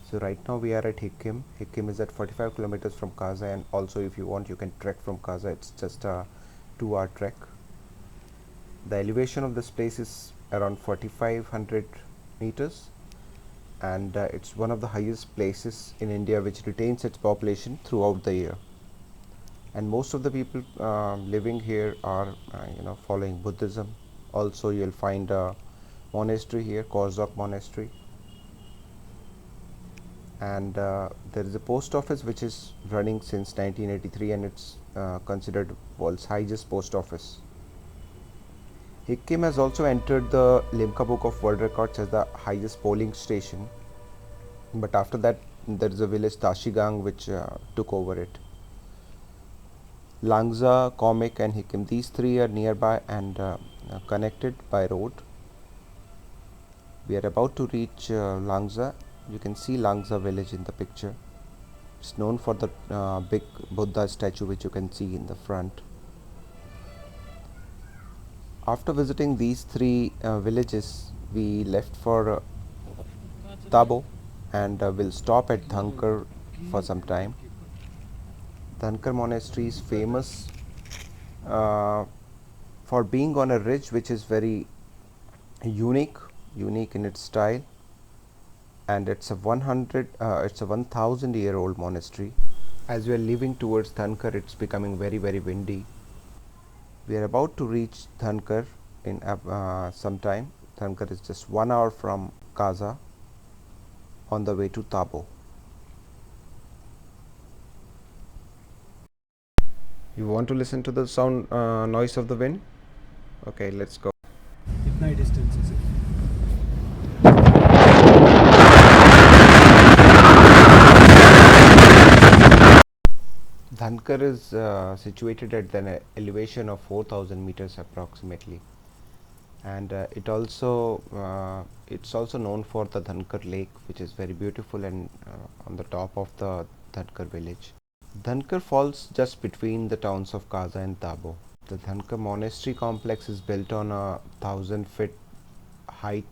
So right now we are at Hikkim. Hikkim is at 45 kilometers from Kaza, and also if you want you can trek from Kaza. It's just a 2-hour trek. The elevation of this place is around 4500 meters, and it's one of the highest places in India which retains its population throughout the year. And most of the people living here are following Buddhism. Also you'll find a monastery here, Kaza monastery. And there is a post office which is running since 1983, and it's considered world's highest post office. Hikkim has also entered the Limca Book of World Records as the highest polling station, but after that there is a village Tashigang which took over it. Langza, Komik and Hikkim, these three are nearby and connected by road. We are about to reach Langza. You can see Langza village in the picture. It's known for the big Buddha statue which you can see in the front. After visiting these three villages, we left for Tabo, and will stop at Dhankar for some time. Dhankar monastery is famous for being on a ridge which is very unique in its style, and it's a 1000-year-old monastery. As we are leaving towards Dhankar, it's becoming very windy. We are about to reach Dhankar in some time. Dhankar is just 1 hour from Kaza on the way to Tabo. You want to listen to the sound noise of the wind? Okay, let's go. कितना distance is it? Dhankar is situated at an elevation of 4000 meters approximately, and it's also known for the Dhankar lake, which is very beautiful and on the top of the Dhankar village. Dhankar falls just between the towns of Kaza and Tabo. The Dhankar monastery complex is built on a 1000-foot high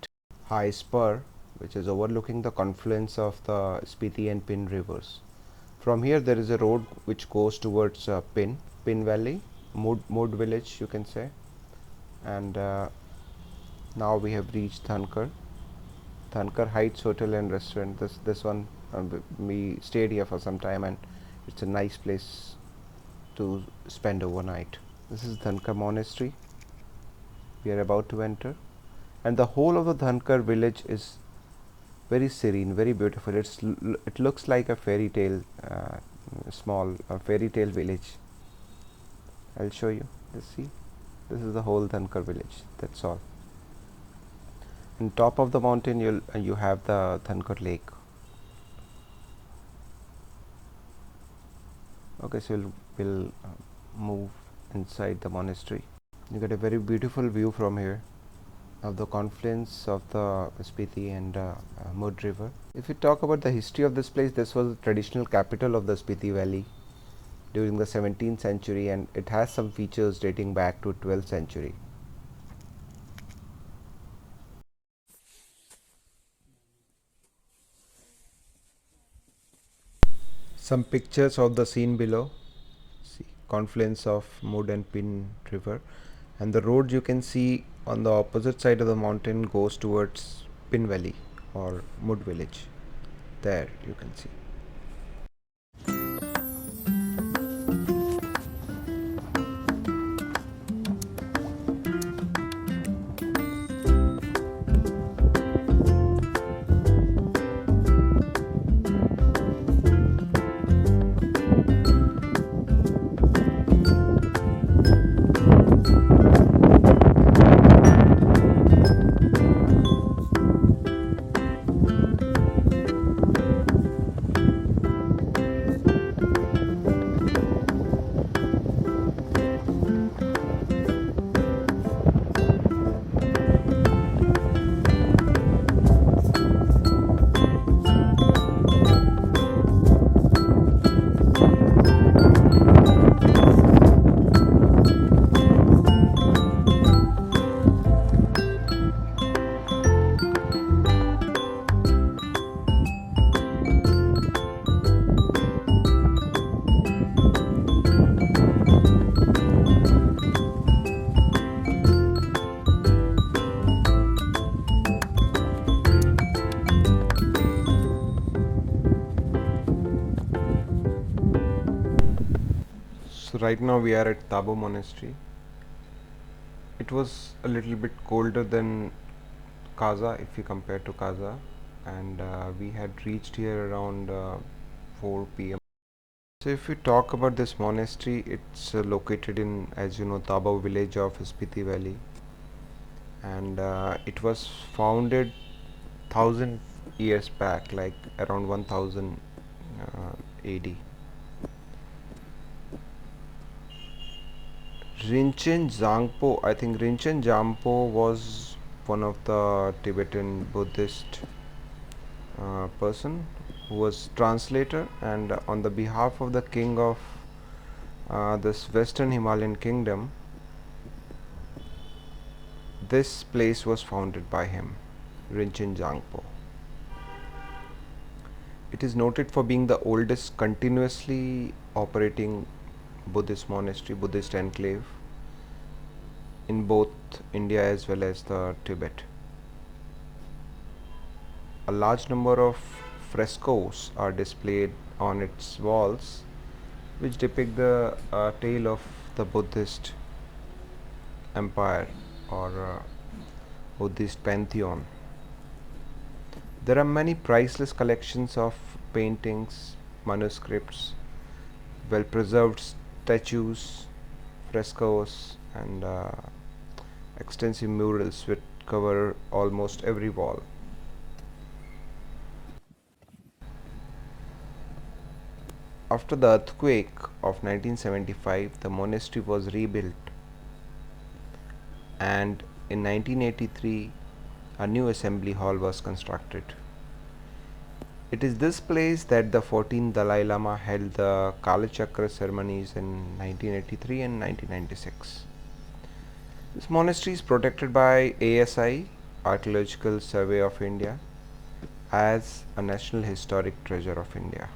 spur which is overlooking the confluence of the Spiti and Pin rivers. From here there is a road which goes towards Pin Valley, Mood village you can say, and now we have reached Dhankar Heights Hotel and Restaurant. This one we stayed here for some time, and it's a nice place to spend overnight. This is Dhankar monastery. We are about to enter, and the whole of the Dhankar village is very serene, very beautiful. It looks like a fairy tale, small fairy tale village. I'll show you. See, this is the whole Dhankar village. That's all. On top of the mountain, you have the Dhankar lake. Okay, so we'll move inside the monastery. You get a very beautiful view from here of the confluence of the Spiti and Mud river. If we talk about the history of this place, this was the traditional capital of the Spiti Valley during the 17th century, and it has some features dating back to 12th century. Some pictures of the scene below. See, confluence of Mud and Pin river, and the road you can see on the opposite side of the mountain goes towards Pin Valley or Mud village. There you can see. Right now we are at Tabo Monastery. It was a little bit colder than Kaza if you compare to Kaza, and we had reached here around 4 p.m. So if we talk about this monastery, it's located in, as you know, Tabo village of Spiti Valley, and it was founded 1,000 years back, like around 1000 AD. Rinchen Zangpo, I think Rinchen Jampo was one of the Tibetan Buddhist person who was translator, and on the behalf of the king of this Western Himalayan kingdom, this place was founded by him, Rinchen Zangpo. It is noted for being the oldest continuously operating Buddhist monastery, Buddhist enclave in both India as well as the Tibet. A large number of frescoes are displayed on its walls, which depict the tale of the Buddhist empire or Buddhist pantheon. There are many priceless collections of paintings, manuscripts, well preserved statues, frescoes, and extensive murals which cover almost every wall. After the earthquake of 1975, the monastery was rebuilt, and in 1983 a new assembly hall was constructed. It is this place that the 14th Dalai Lama held the Kala Chakra ceremonies in 1983 and 1996. This monastery is protected by ASI, Archaeological Survey of India, as a National Historic Treasure of India.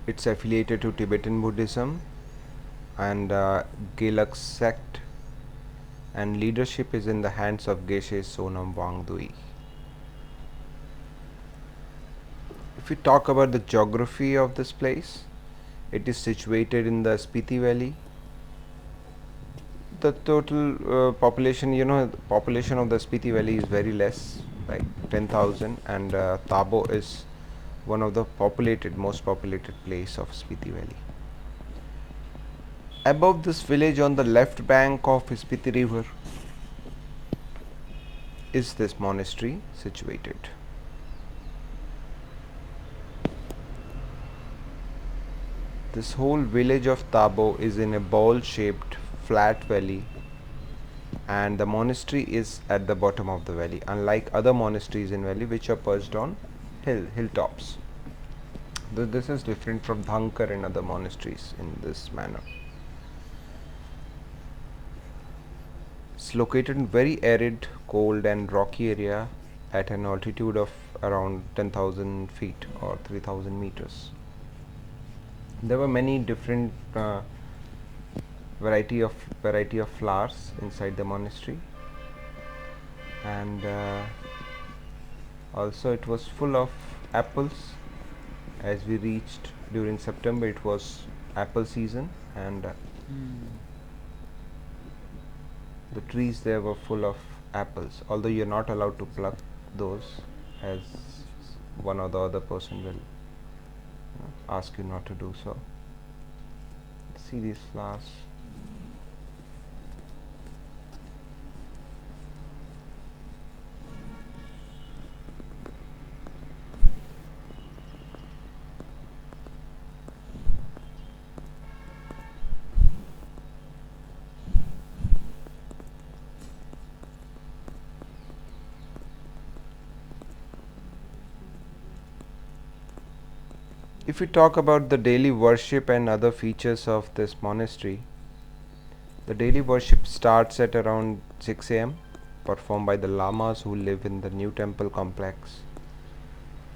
It's affiliated to Tibetan Buddhism and Gelug sect, and leadership is in the hands of Geshe Sonam Wangdui. If we talk about the geography of this place, it is situated in the Spiti Valley. The total population, the population of the Spiti Valley is very less, like 10,000, and Tabo is one of the most populated place of Spiti Valley. Above this village, on the left bank of Spiti River, is this monastery situated. This whole village of Tabo is in a bowl-shaped flat valley, and the monastery is at the bottom of the valley, unlike other monasteries in valley which are perched on hilltops. This is different from Dhankar and other monasteries in this manner. It's located in very arid, cold and rocky area at an altitude of around 10,000 feet or 3,000 meters. There were many different variety of flowers inside the monastery, and also it was full of apples. As we reached during September, it was apple season, and the trees there were full of apples, although you're not allowed to pluck those, as one or the other person will ask you not to do so. See these flowers. If we talk about the daily worship and other features of this monastery, the daily worship starts at around 6 a.m. performed by the lamas who live in the new temple complex.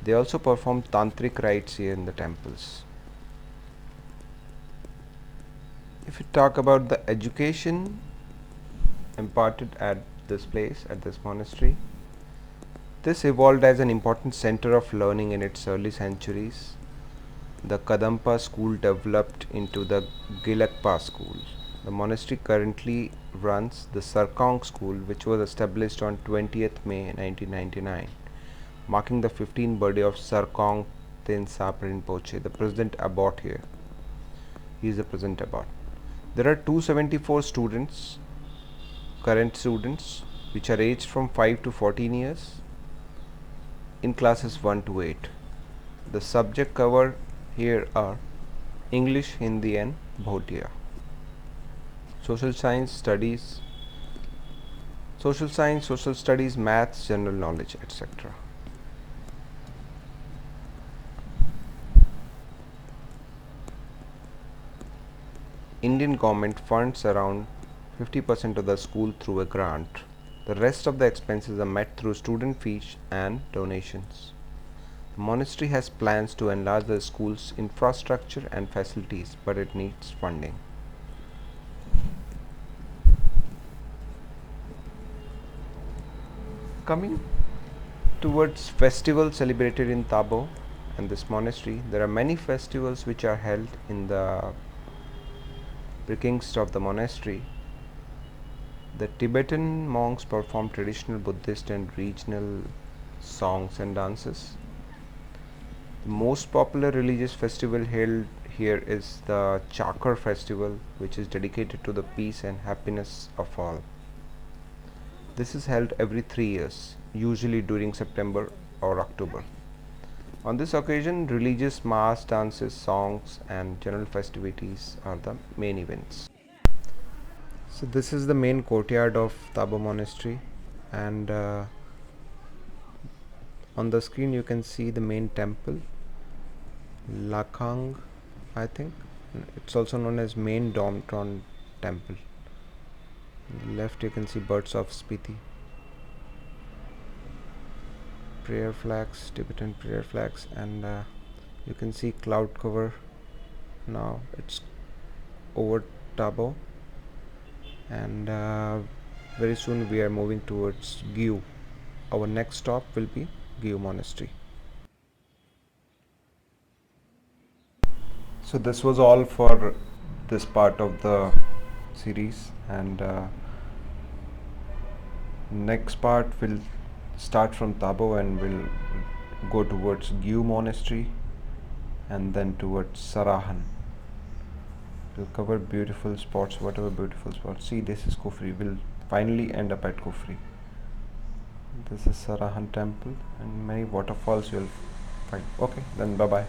They also perform tantric rites here in the temples. If we talk about the education imparted at this place, at this monastery, this evolved as an important center of learning in its early centuries. the Kadampa school developed into the Gilakpa school. The monastery currently runs the Sarkong school, which was established on 20th May 1999, marking the 15th birthday of Sarkong Tensap Rinpoche, the present abbot here. He is the present abbot. There are 274 students, current students, which are aged from 5 to 14 years in classes 1 to 8. The subject covered here are English, Hindi and Bhotia. Social science, social studies, maths, general knowledge, etc. Indian government funds around 50% of the school through a grant. The rest of the expenses are met through student fees and donations. The monastery has plans to enlarge the school's infrastructure and facilities, but it needs funding. Coming towards festivals celebrated in Tabo and this monastery, there are many festivals which are held in the precincts of the monastery. The Tibetan monks perform traditional Buddhist and regional songs and dances. The most popular religious festival held here is the Chakar festival, which is dedicated to the peace and happiness of all. This is held every 3 years, usually during September or October. On this occasion, religious mass, dances, songs and general festivities are the main events. So this is the main courtyard of Tabo Monastery, and on the screen you can see the main temple, Lakhang, I think. It's also known as main Domtron temple. On the left you can see birds of Spiti. Prayer flags, Tibetan prayer flags, and you can see cloud cover. Now it's over Tabo, and very soon we are moving towards Gyu. Our next stop will be Gyu Monastery. So this was all for this part of the series, and next part will start from Tabo and will go towards Gyu Monastery and then towards Sarahan. We'll cover beautiful spots, whatever beautiful spots. See, this is Kufri. We'll finally end up at Kufri. This is Sarahan temple and many waterfalls you'll find. Okay, then bye bye.